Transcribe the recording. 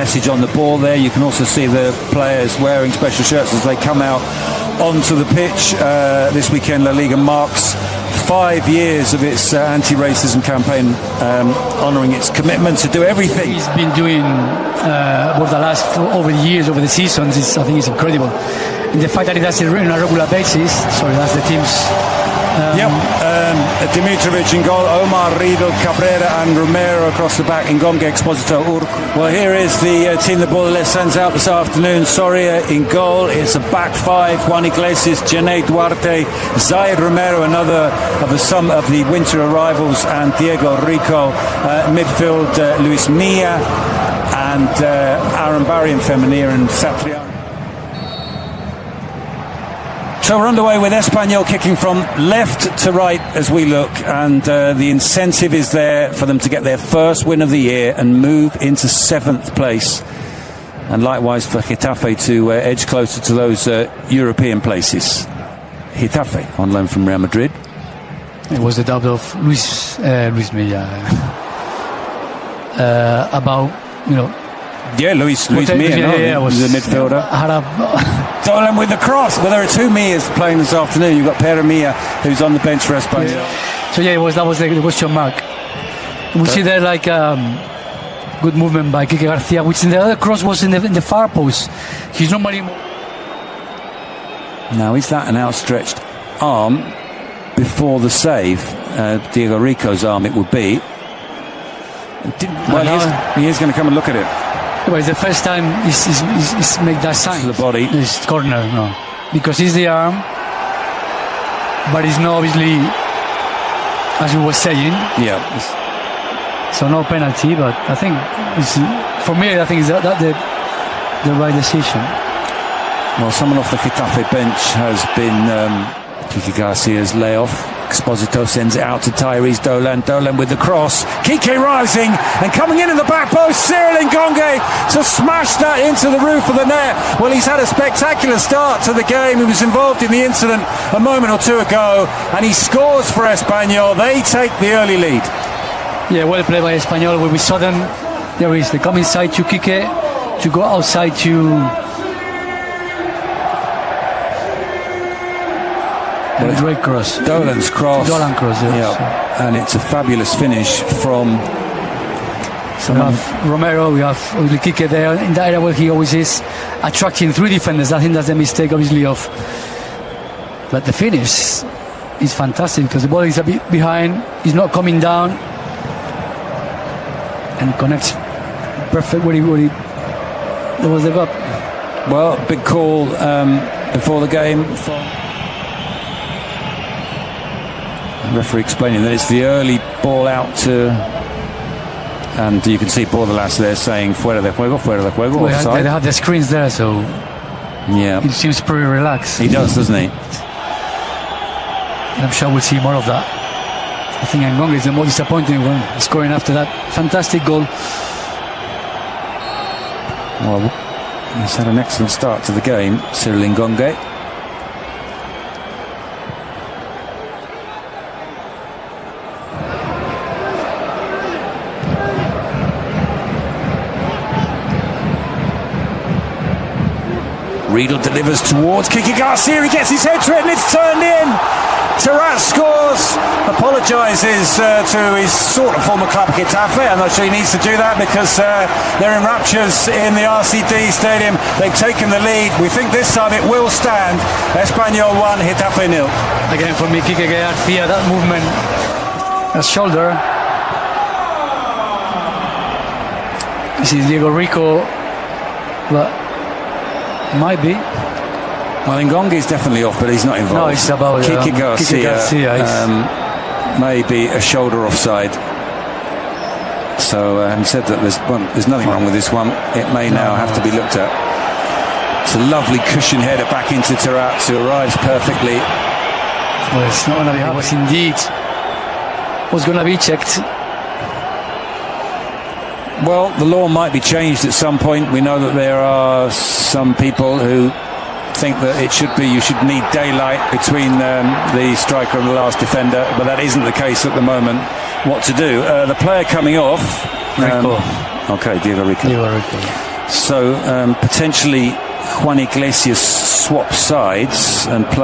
message on the ball there. You can also see the players wearing special shirts as they come out onto the pitch. This weekend La Liga marks 5 years of its anti-racism campaign, honouring its commitment to do everything he's been doing over the years, over the seasons. I think it's incredible. And the fact that he does it on a regular basis. Sorry, that's the team's. Dimitrovic in goal, Omar, Riedel, Cabrera and Romero across the back, Ngonge, Exposito, Urco. Well, here is the team the Borderless sends out this afternoon. Soria in goal. It's a back five: Juan Iglesias, Janae Duarte, Zayed Romero, another of the winter arrivals, and Diego Rico. Midfield, Luis Milla and Aaron Barry and Femenir and Satriano. So we're underway with Espanyol kicking from left to right as we look, and the incentive is there for them to get their first win of the year and move into 7th place, and likewise for Getafe to edge closer to those European places. Getafe on loan from Real Madrid. It was the double of Luis Milla. Luis Milla, was the midfielder. Dolan with the cross. Well, there are two Millas playing this afternoon. You've got Pere Milla, who's on the bench for Espanyol. So that was the question mark. We see there good movement by Quique Garcia, which in the other cross was in the far post. He's normally. Now, is that an outstretched arm before the save? Diego Rico's arm, it would be. He is going to come and look at it. Well, it's the first time he's made that sign. To the body. It's corner, no. Because it's the arm, but it's not obviously, as you were saying. Yeah. So no penalty, but I think for me, I think it's that the right decision. Well, someone off the Getafe bench has been Quique Garcia's layoff. Exposito sends it out to Tyrese Dolan. Dolan with the cross. Quique rising and coming in the back post. Cyril Ngonge to smash that into the roof of the net. Well, he's had a spectacular start to the game. He was involved in the incident a moment or two ago, and he scores for Espanyol. They take the early lead. Yeah, well played by Espanyol. When we saw them, there is the come inside to Quique, to go outside to. Great cross. Dolan's cross. Dolan cross, yes. Yeah. And it's a fabulous finish from someone. We have Romero, we have Quique there in the area where he always is, attracting 3 defenders. I think that's the mistake, obviously, but the finish is fantastic because the ball is a bit behind, he's not coming down, and connects perfect where he there was the gap. Well, big call before the game. Referee explaining that it's the early ball out to, and you can see Bordalas there saying fuera de juego, offside. They have the screens there, so yeah, he seems pretty relaxed. He does, doesn't he? I'm sure we'll see more of that. I think Ngonge is the most disappointing one, scoring after that fantastic goal. Well, he's had an excellent start to the game, Cyril Ngonge. Riedel delivers towards Quique Garcia. He gets his head to it and it's turned in. Terrat scores, apologises to his sort of former club Getafe. I'm not sure he needs to do that because they're in raptures in the RCD stadium. They've taken the lead. We think this time it will stand. Espanyol 1, Getafe 0. Again for me, Quique Garcia, that movement, that shoulder. This is Diego Rico, but might be. Well, Ngonge is definitely off, but he's not involved. No, it's about Quique Garcia maybe a shoulder offside. So having said that, there's nothing wrong with this one. It may now have to be looked at. It's a lovely cushion header back into Terrat, who arrives perfectly. Well, it's not going to be. It was indeed was going to be checked. Well, the law might be changed at some point. We know that there are some people who think that you should need daylight between the striker and the last defender, but that isn't the case at the moment. What to do? The player coming off. Rico. Okay, Diego Rico. So potentially Juan Iglesias swaps sides and play.